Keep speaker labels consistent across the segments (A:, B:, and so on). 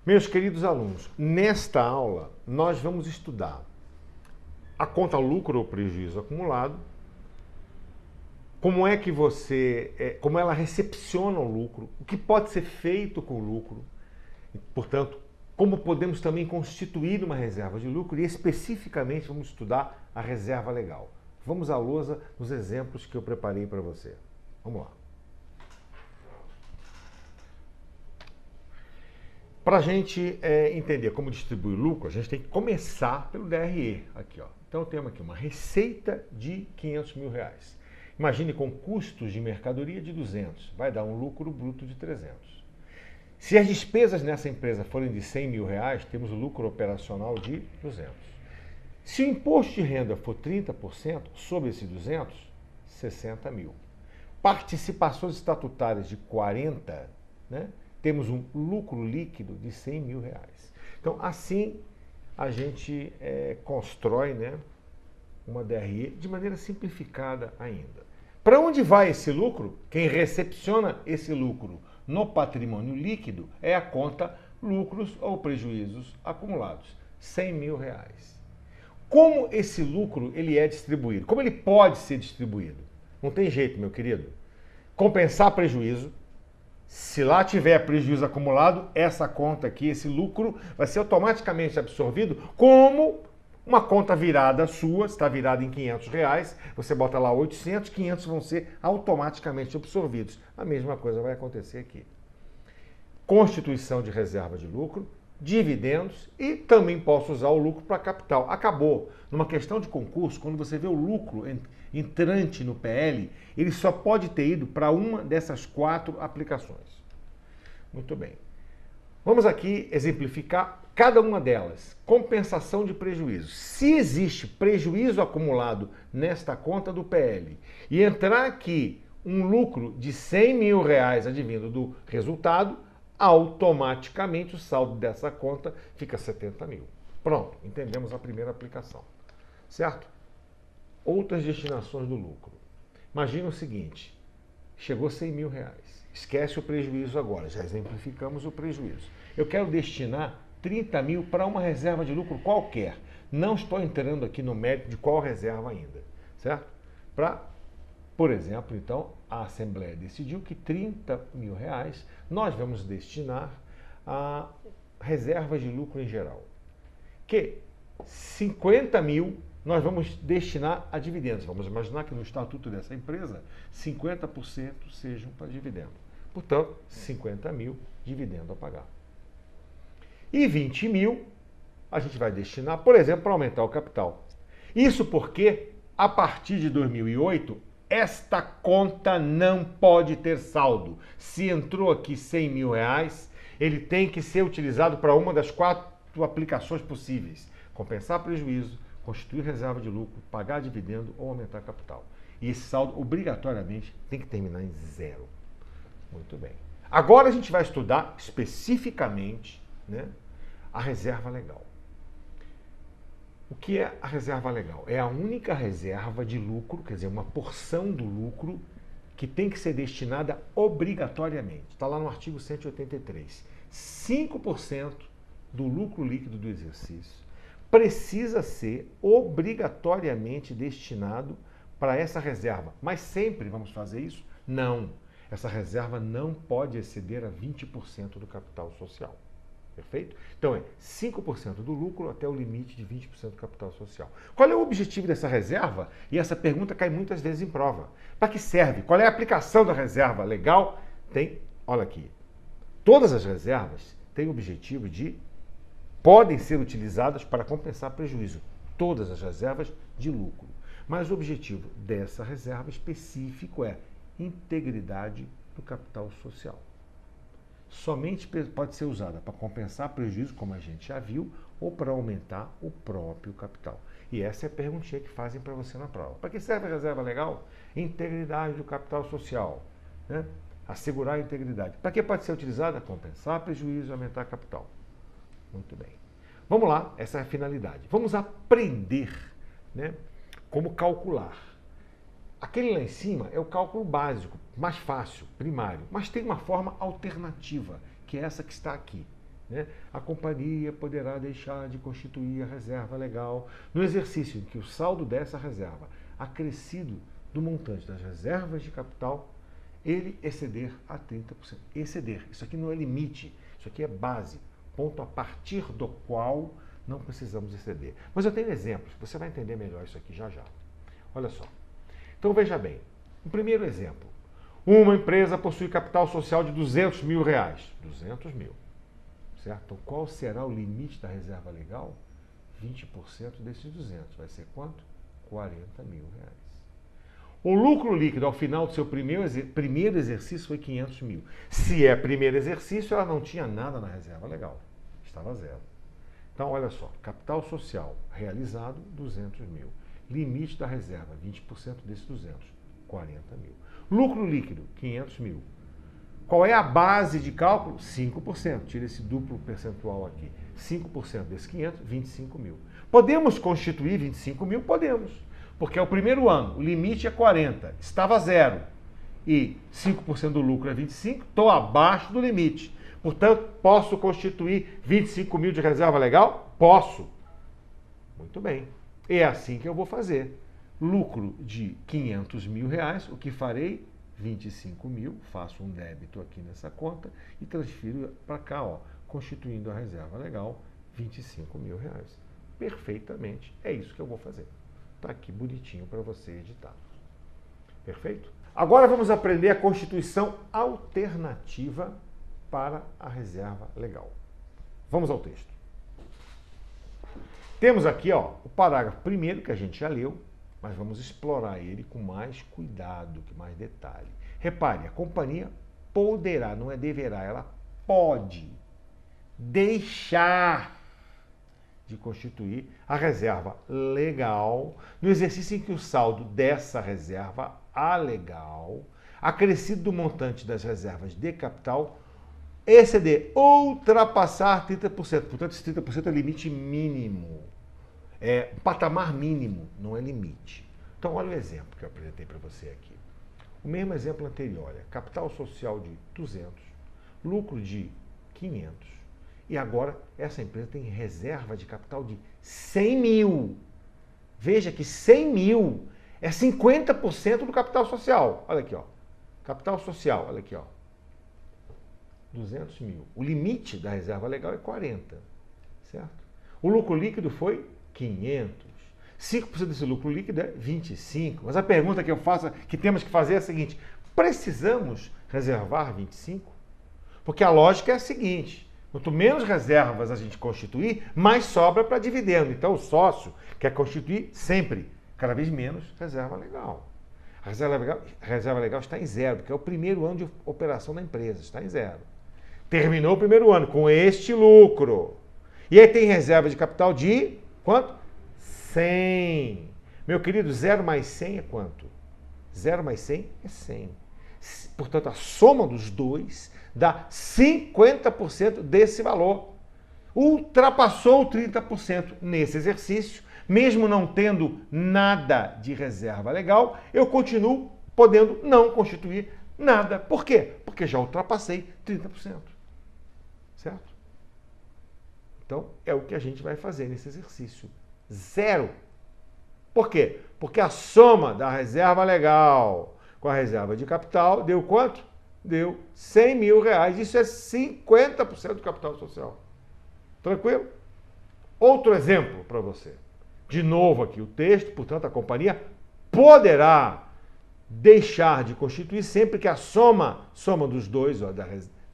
A: Meus queridos alunos, nesta aula nós vamos estudar a conta lucro ou prejuízo acumulado, como é que como ela recepciona o lucro, o que pode ser feito com o lucro, portanto, como podemos também constituir uma reserva de lucro e especificamente vamos estudar a reserva legal. Vamos à lousa nos exemplos que eu preparei para você. Vamos lá. Para a gente entender como distribuir lucro, a gente tem que começar pelo DRE. Aqui, ó. Então temos aqui uma receita de R$500 mil. Imagine com custos de mercadoria de 200, vai dar um lucro bruto de 300. Se as despesas nessa empresa forem de R$100 mil, temos o lucro operacional de 200. Se o imposto de renda for 30% sobre esse 200, 60 mil. Participações estatutárias de 40, né? Temos um lucro líquido de R$100 mil. Então, assim, a gente constrói, né, uma DRE de maneira simplificada ainda. Para onde vai esse lucro? Quem recepciona esse lucro no patrimônio líquido é a conta lucros ou prejuízos acumulados, R$100 mil. Como esse lucro ele é distribuído? Como ele pode ser distribuído? Não tem jeito, meu querido. Compensar prejuízo. Se lá tiver prejuízo acumulado, essa conta aqui, esse lucro, vai ser automaticamente absorvido como uma conta virada sua, está virada em R$500, você bota lá 800, 500 vão ser automaticamente absorvidos. A mesma coisa vai acontecer aqui. Constituição de reserva de lucro, dividendos e também posso usar o lucro para capital. Acabou. Numa questão de concurso, quando você vê o lucro entrante no PL, ele só pode ter ido para uma dessas 4 aplicações. Muito bem. Vamos aqui exemplificar cada uma delas. Compensação de prejuízo. Se existe prejuízo acumulado nesta conta do PL e entrar aqui um lucro de R$100 mil advindo do resultado, automaticamente o saldo dessa conta fica 70 mil. Pronto, entendemos a primeira aplicação. Certo? Outras destinações do lucro. Imagina o seguinte, chegou R$100 mil. Esquece o prejuízo agora, já exemplificamos o prejuízo. Eu quero destinar 30 mil para uma reserva de lucro qualquer. Não estou entrando aqui no mérito de qual reserva ainda. Certo? Por exemplo, então, a Assembleia decidiu que R$30 mil nós vamos destinar a reservas de lucro em geral. Que 50 mil nós vamos destinar a dividendos. Vamos imaginar que no estatuto dessa empresa, 50% sejam para dividendo. Portanto, 50 mil dividendo a pagar. E 20 mil a gente vai destinar, por exemplo, para aumentar o capital. Isso porque, a partir de 2008, esta conta não pode ter saldo. Se entrou aqui R$100 mil, ele tem que ser utilizado para uma das 4 aplicações possíveis. Compensar prejuízo, constituir reserva de lucro, pagar dividendo ou aumentar capital. E esse saldo, obrigatoriamente, tem que terminar em 0. Muito bem. Agora a gente vai estudar especificamente, né, a reserva legal. O que é a reserva legal? É a única reserva de lucro, quer dizer, uma porção do lucro que tem que ser destinada obrigatoriamente. Está lá no artigo 183. 5% do lucro líquido do exercício precisa ser obrigatoriamente destinado para essa reserva. Mas sempre vamos fazer isso? Não. Essa reserva não pode exceder a 20% do capital social. Perfeito? Então é 5% do lucro até o limite de 20% do capital social. Qual é o objetivo dessa reserva? E essa pergunta cai muitas vezes em prova. Para que serve? Qual é a aplicação da reserva legal? Olha aqui, todas as reservas têm o objetivo podem ser utilizadas para compensar prejuízo. Todas as reservas de lucro. Mas o objetivo dessa reserva específico é integridade do capital social. Somente pode ser usada para compensar prejuízo, como a gente já viu, ou para aumentar o próprio capital. E essa é a perguntinha que fazem para você na prova. Para que serve a reserva legal? Integridade do capital social. Né? Assegurar a integridade. Para que pode ser utilizada? Compensar prejuízo e aumentar capital. Muito bem. Vamos lá, essa é a finalidade. Vamos aprender, né, como calcular. Aquele lá em cima é o cálculo básico, mais fácil, primário, mas tem uma forma alternativa, que é essa que está aqui. né? A companhia poderá deixar de constituir a reserva legal no exercício em que o saldo dessa reserva, acrescido do montante das reservas de capital, ele exceder a 30%. Exceder, isso aqui não é limite, isso aqui é base, ponto a partir do qual não precisamos exceder. Mas eu tenho exemplos, você vai entender melhor isso aqui já já. Olha só. Então veja bem, o primeiro exemplo. Uma empresa possui capital social de R$200 mil. 200 mil. Certo? Então qual será o limite da reserva legal? 20% desses 200. Vai ser quanto? R$40 mil. O lucro líquido ao final do seu primeiro exercício foi 500 mil. Se é primeiro exercício, ela não tinha nada na reserva legal. Estava zero. Então, olha só. Capital social realizado, 200 mil. Limite da reserva, 20% desses 200, 40 mil. Lucro líquido, 500 mil. Qual é a base de cálculo? 5%. Tira esse duplo percentual aqui. 5% desses 500, 25 mil. Podemos constituir 25 mil? Podemos. Porque é o primeiro ano, o limite é 40, estava zero. E 5% do lucro é 25, estou abaixo do limite. Portanto, posso constituir 25 mil de reserva legal? Posso. Muito bem. É assim que eu vou fazer. Lucro de 500 mil reais, o que farei? 25 mil, faço um débito aqui nessa conta e transfiro para cá, ó, constituindo a reserva legal, 25 mil reais. Perfeitamente, é isso que eu vou fazer. Está aqui bonitinho para você editar. Perfeito? Agora vamos aprender a constituição alternativa para a reserva legal. Vamos ao texto. Temos aqui, ó, o parágrafo primeiro que a gente já leu, mas vamos explorar ele com mais cuidado, com mais detalhe. Repare, a companhia poderá, não é deverá, ela pode deixar de constituir a reserva legal no exercício em que o saldo dessa reserva, a legal, acrescido do montante das reservas de capital, exceder, ultrapassar 30%. Portanto, esse 30% é limite mínimo. É patamar mínimo, não é limite. Então, olha o exemplo que eu apresentei para você aqui. O mesmo exemplo anterior, olha, capital social de 200, lucro de 500, e agora essa empresa tem reserva de capital de 100 mil. Veja que 100 mil é 50% do capital social. Olha aqui, ó. Capital social, olha aqui, ó. 200 mil. O limite da reserva legal é 40, certo? O lucro líquido foi 500. 5% desse lucro líquido é 25. Mas a pergunta que eu faço, que temos que fazer é a seguinte: precisamos reservar 25? Porque a lógica é a seguinte: quanto menos reservas a gente constituir, mais sobra para dividendo. Então o sócio quer constituir sempre, cada vez menos, reserva legal. A reserva legal está em zero, porque é o primeiro ano de operação da empresa, está em zero. Terminou o primeiro ano com este lucro. E aí tem reserva de capital de quanto? 100. Meu querido, 0 mais 100 é quanto? 0 mais 100 é 100. Portanto, a soma dos dois dá 50% desse valor. Ultrapassou 30% nesse exercício. Mesmo não tendo nada de reserva legal, eu continuo podendo não constituir nada. Por quê? Porque já ultrapassei 30%. Certo? Então, é o que a gente vai fazer nesse exercício. Zero. Por quê? Porque a soma da reserva legal com a reserva de capital deu quanto? Deu 100 mil reais. Isso é 50% do capital social. Tranquilo? Outro exemplo para você. De novo aqui o texto, portanto, a companhia poderá deixar de constituir sempre que a soma dos dois, ó,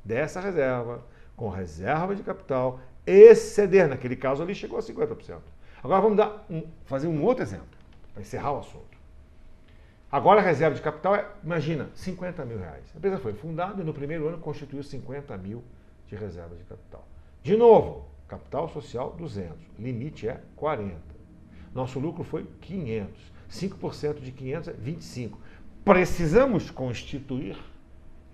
A: dessa reserva com reserva de capital exceder, naquele caso ali chegou a 50%. Agora vamos fazer um outro exemplo, para encerrar o assunto. Agora a reserva de capital é, imagina, 50 mil reais. A empresa foi fundada e no primeiro ano constituiu 50 mil de reserva de capital. De novo, capital social 200, limite é 40. Nosso lucro foi 500. 5% de 500 é 25. Precisamos constituir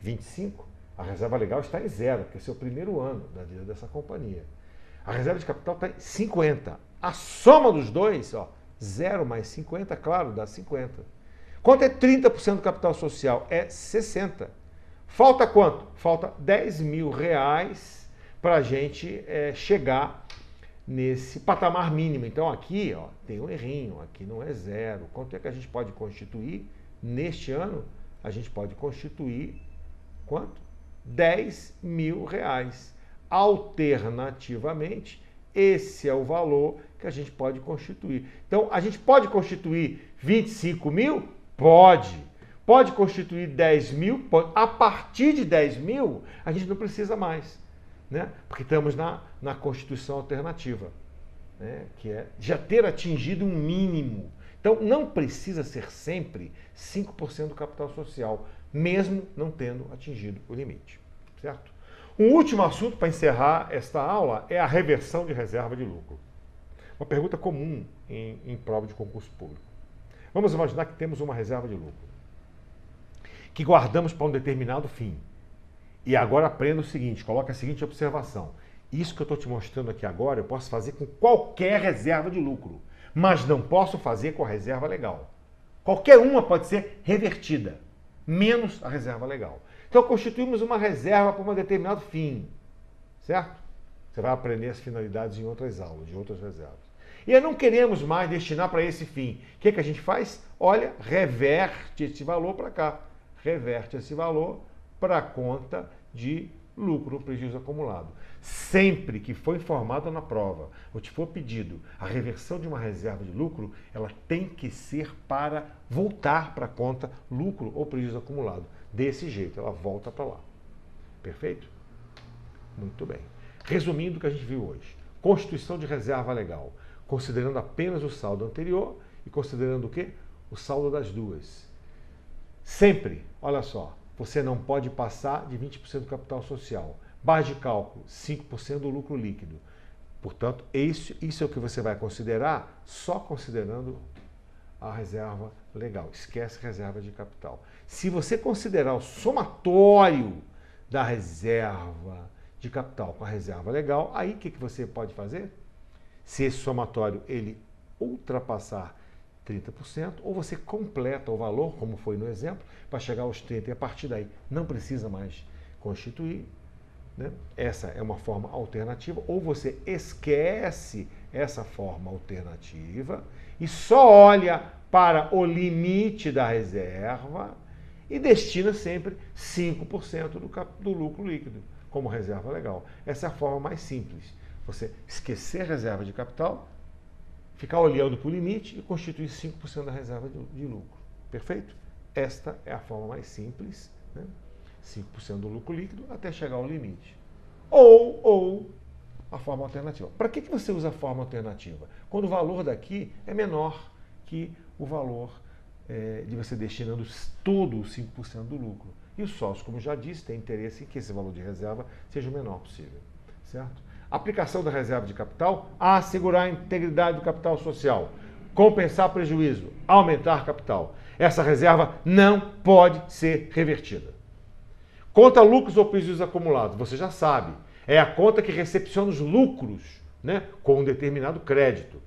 A: 25? A reserva legal está em zero, porque esse é o primeiro ano da vida dessa companhia. A reserva de capital está em 50. A soma dos dois, ó, 0 mais 50, claro, dá 50. Quanto é 30% do capital social? É 60. Falta quanto? Falta 10 mil reais para a gente chegar nesse patamar mínimo. Então aqui tem um errinho, aqui não é zero. Quanto é que a gente pode constituir neste ano? A gente pode constituir quanto? R$10.000. Alternativamente, esse é o valor que a gente pode constituir. Então, a gente pode constituir 25 mil? Pode. Pode constituir 10 mil? Pode. A partir de 10 mil, a gente não precisa mais, né? Porque estamos na constituição alternativa, né? Que é já ter atingido um mínimo. Então, não precisa ser sempre 5% do capital social, mesmo não tendo atingido o limite, certo? Um último assunto para encerrar esta aula é a reversão de reserva de lucro. Uma pergunta comum em prova de concurso público. Vamos imaginar que temos uma reserva de lucro, que guardamos para um determinado fim. E agora aprenda o seguinte, coloca a seguinte observação. Isso que eu estou te mostrando aqui agora, eu posso fazer com qualquer reserva de lucro, mas não posso fazer com a reserva legal. Qualquer uma pode ser revertida, menos a reserva legal. Então, constituímos uma reserva para um determinado fim, certo? Você vai aprender as finalidades em outras aulas, de outras reservas. E aí não queremos mais destinar para esse fim. O que a gente faz? Olha, reverte esse valor para cá. Reverte esse valor para a conta de lucro ou prejuízo acumulado. Sempre que for informado na prova, ou te for pedido a reversão de uma reserva de lucro, ela tem que ser para voltar para a conta lucro ou prejuízo acumulado. Desse jeito, ela volta para lá. Perfeito? Muito bem. Resumindo o que a gente viu hoje. Constituição de reserva legal, considerando apenas o saldo anterior e considerando o quê? O saldo das duas. Sempre, olha só, você não pode passar de 20% do capital social. Base de cálculo, 5% do lucro líquido. Portanto, isso é o que você vai considerar só considerando a reserva legal. Esquece reserva de capital. Se você considerar o somatório da reserva de capital com a reserva legal, aí o que você pode fazer? Se esse somatório ele ultrapassar 30%, ou você completa o valor, como foi no exemplo, para chegar aos 30% e a partir daí não precisa mais constituir, né? Essa é uma forma alternativa, ou você esquece essa forma alternativa e só olha para o limite da reserva e destina sempre 5% do lucro líquido como reserva legal. Essa é a forma mais simples. Você esquecer a reserva de capital, ficar olhando para o limite e constituir 5% da reserva de lucro. Perfeito? Esta é a forma mais simples, né? 5% do lucro líquido até chegar ao limite. Ou a forma alternativa. Para que você usa a forma alternativa? Quando o valor daqui é menor que o valor de você destinando todo os 5% do lucro. E o sócio, como já disse, tem interesse em que esse valor de reserva seja o menor possível. Certo? Aplicação da reserva de capital, assegurar a integridade do capital social, compensar prejuízo, aumentar capital. Essa reserva não pode ser revertida. Conta lucros ou prejuízos acumulados, você já sabe, é a conta que recepciona os lucros, né, com um determinado crédito.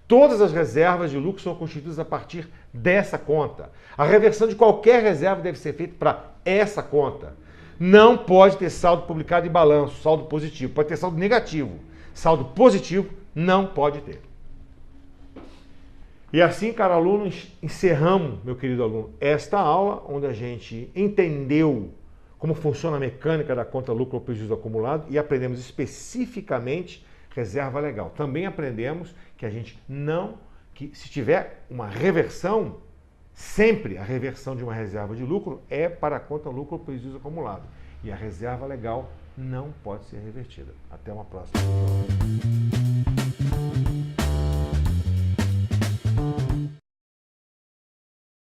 A: Todas as reservas de lucro são constituídas a partir dessa conta. A reversão de qualquer reserva deve ser feita para essa conta. Não pode ter saldo publicado em balanço, saldo positivo. Pode ter saldo negativo. Saldo positivo não pode ter. E assim, caro aluno, encerramos, meu querido aluno, esta aula onde a gente entendeu como funciona a mecânica da conta lucro ou prejuízo acumulado e aprendemos especificamente reserva legal. Também aprendemos que a gente que se tiver uma reversão, sempre a reversão de uma reserva de lucro é para a conta lucro ou prejuízo acumulado. E a reserva legal não pode ser revertida. Até uma próxima aula.